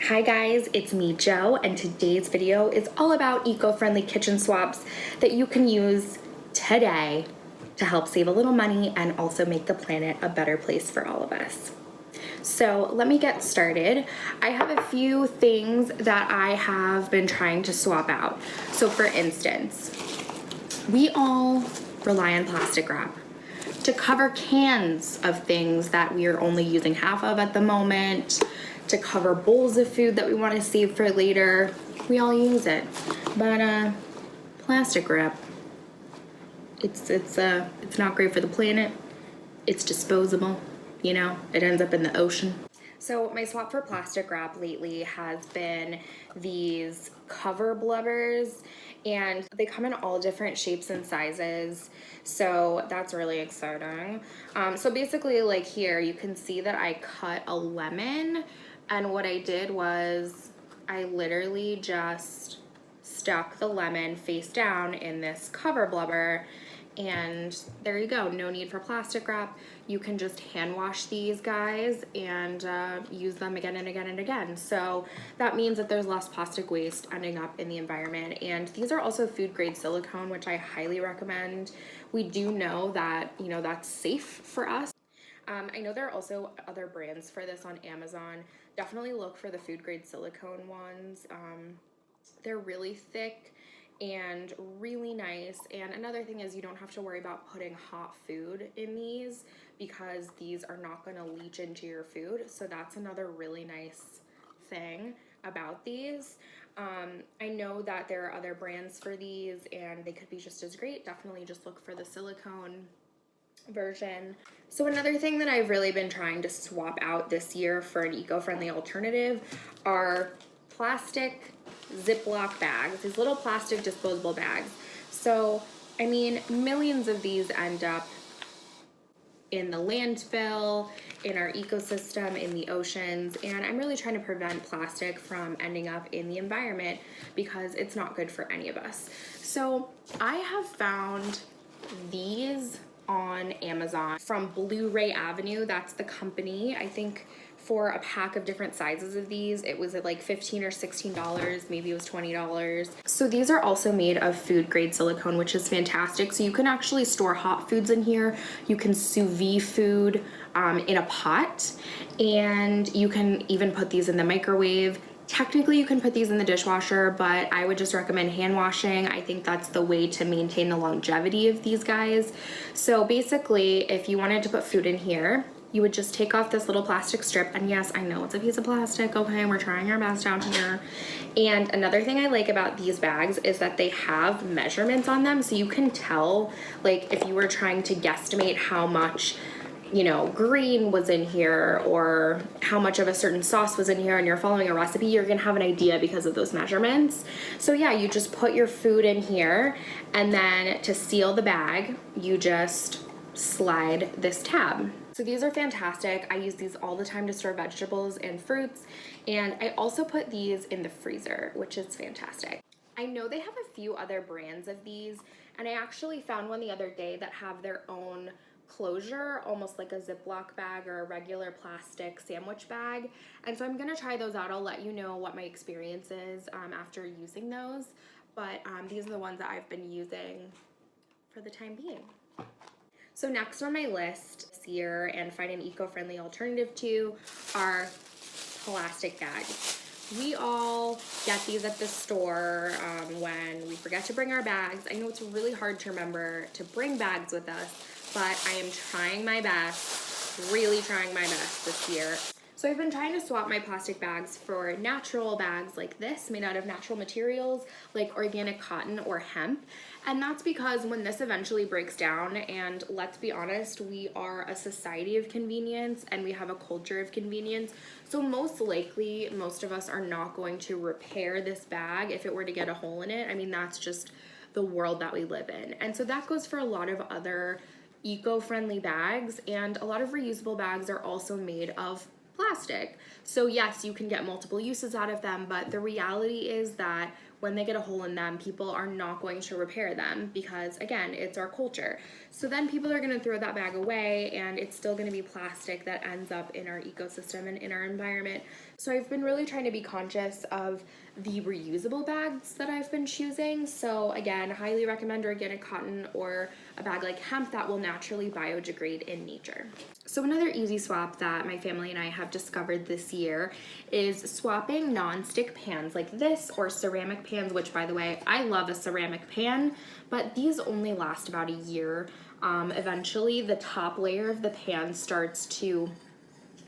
Hi guys, it's me, Jo, and today's video is all about eco-friendly kitchen swaps that you can use today to help save a little money and also make the planet a better place for all of us. So let me get started. I have a few things that I have been trying to swap out. So for instance, we all rely on plastic wrap to cover cans of things that we are only using half of at the moment, to cover bowls of food that we want to save for later. We all use it. But plastic wrap, it's not great for the planet. It's disposable, you know, it ends up in the ocean. So my swap for plastic wrap lately has been these cover blubbers, and they come in all different shapes and sizes, so that's really exciting. So basically, like here, you can see that I cut a lemon, and what I did was I literally just stuck the lemon face down in this cover blubber, and there you go. No need for plastic wrap. You can just hand wash these guys and use them again and again and again. So that means that there's less plastic waste ending up in the environment. And these are also food grade silicone, which I highly recommend. We do know that, you know, that's safe for us. I know there are also other brands for this on Amazon. Definitely look for the food grade silicone ones. They're really thick and really nice. And another thing is you don't have to worry about putting hot food in these because these are not going to leach into your food. So that's another really nice thing about these. I know that there are other brands for these and they could be just as great. Definitely just look for the silicone version. So another thing that I've really been trying to swap out this year for an eco-friendly alternative are plastic Ziploc bags, these little plastic disposable bags. So, I mean, millions of these end up in the landfill, in our ecosystem, in the oceans, and I'm really trying to prevent plastic from ending up in the environment because it's not good for any of us. So I have found these on Amazon from Blu-ray Avenue. That's the company. I think for a pack of different sizes of these, it was at like $15 or $16, maybe it was $20. So these are also made of food grade silicone, which is fantastic. So you can actually store hot foods in here. You can sous vide food in a pot, and you can even put these in the microwave. Technically, you can put these in the dishwasher, but I would just recommend hand washing. I think that's the way to maintain the longevity of these guys. So basically, if you wanted to put food in here, you would just take off this little plastic strip, and yes, I know it's a piece of plastic, okay, we're trying our best out here. And another thing I like about these bags is that they have measurements on them, so you can tell, like, if you were trying to guesstimate how much, you know, green was in here or how much of a certain sauce was in here and you're following a recipe, you're gonna have an idea because of those measurements. So yeah, you just put your food in here, and then to seal the bag, you just slide this tab. So these are fantastic. I use these all the time to store vegetables and fruits, and I also put these in the freezer, which is fantastic. I know they have a few other brands of these, and I actually found one the other day that have their own closure, almost like a Ziploc bag or a regular plastic sandwich bag. And so I'm gonna try those out. I'll let you know what my experience is after using those. But these are the ones that I've been using for the time being. So next on my list this year, and find an eco-friendly alternative to, are plastic bags. We all get these at the store when we forget to bring our bags. I know it's really hard to remember to bring bags with us, but I am trying my best, really trying my best this year. So I've been trying to swap my plastic bags for natural bags like this, made out of natural materials like organic cotton or hemp. And that's because when this eventually breaks down, and let's be honest, we are a society of convenience and we have a culture of convenience. So most likely, most of us are not going to repair this bag if it were to get a hole in it. I mean, that's just the world that we live in. And so that goes for a lot of other eco-friendly bags, and a lot of reusable bags are also made of plastic. So yes, you can get multiple uses out of them, but the reality is that when they get a hole in them, people are not going to repair them because, again, it's our culture. So then people are going to throw that bag away, and it's still going to be plastic that ends up in our ecosystem and in our environment. So I've been really trying to be conscious of the reusable bags that I've been choosing. So again, highly recommend organic cotton or a bag like hemp that will naturally biodegrade in nature. So another easy swap that my family and I have discovered this year is swapping non-stick pans like this or ceramic pans, which, by the way, I love a ceramic pan, but these only last about a year. Eventually the top layer of the pan starts to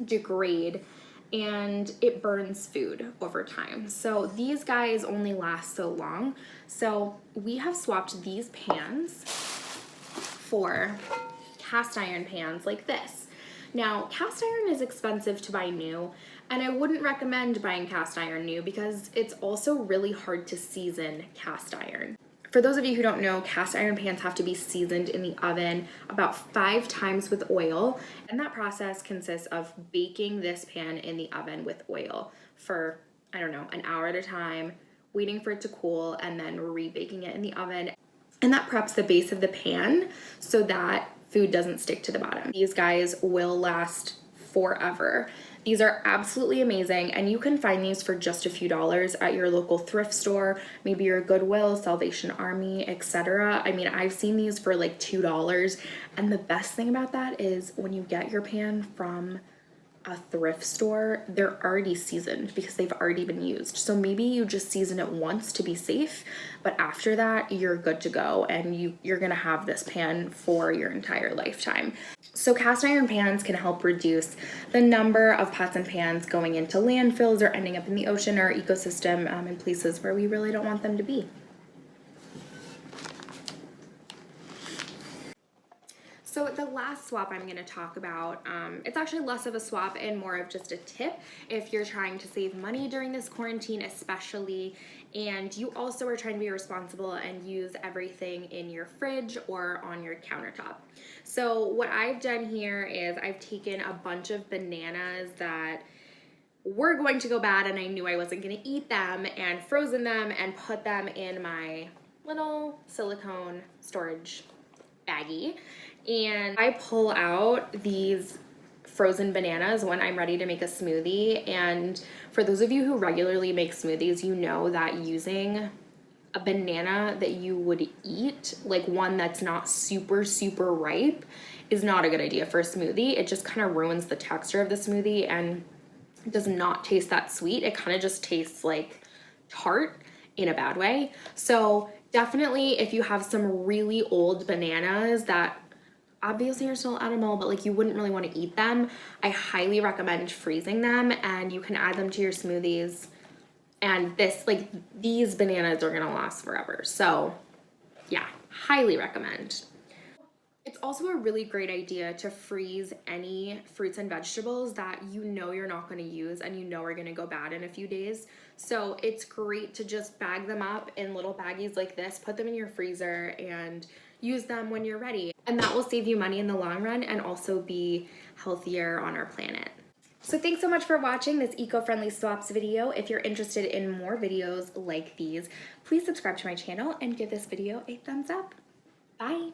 degrade and it burns food over time. So these guys only last so long. So we have swapped these pans for cast iron pans like this. Now, cast iron is expensive to buy new, and I wouldn't recommend buying cast iron new because it's also really hard to season cast iron. For those of you who don't know, cast iron pans have to be seasoned in the oven about 5 times with oil, and that process consists of baking this pan in the oven with oil for, I don't know, an hour at a time, waiting for it to cool, and then rebaking it in the oven. And that preps the base of the pan so that food doesn't stick to the bottom. These guys will last forever. These are absolutely amazing, and you can find these for just a few dollars at your local thrift store, maybe your Goodwill, Salvation Army, etc. I mean, I've seen these for like $2, and the best thing about that is when you get your pan from a thrift store, they're already seasoned because they've already been used. So maybe you just season it once to be safe, but after that, you're good to go, and you're gonna have this pan for your entire lifetime. So cast iron pans can help reduce the number of pots and pans going into landfills or ending up in the ocean or ecosystem in places where we really don't want them to be. So the last swap I'm going to talk about, it's actually less of a swap and more of just a tip if you're trying to save money during this quarantine especially, and you also are trying to be responsible and use everything in your fridge or on your countertop. So what I've done here is I've taken a bunch of bananas that were going to go bad and I knew I wasn't going to eat them, and frozen them and put them in my little silicone storage baggie. And I pull out these frozen bananas when I'm ready to make a smoothie. And for those of you who regularly make smoothies, you know that using a banana that you would eat, like one that's not super ripe, is not a good idea for a smoothie. It just kind of ruins the texture of the smoothie and does not taste that sweet. It kind of just tastes like tart in a bad way. So definitely if you have some really old bananas that obviously are still edible, but like you wouldn't really want to eat them, I highly recommend freezing them, and you can add them to your smoothies. And these bananas are gonna last forever. So yeah, highly recommend. It's also a really great idea to freeze any fruits and vegetables that you know you're not going to use and you know are going to go bad in a few days. So it's great to just bag them up in little baggies like this, put them in your freezer, and use them when you're ready. And that will save you money in the long run and also be healthier on our planet. So thanks so much for watching this eco-friendly swaps video. If you're interested in more videos like these, please subscribe to my channel and give this video a thumbs up. Bye.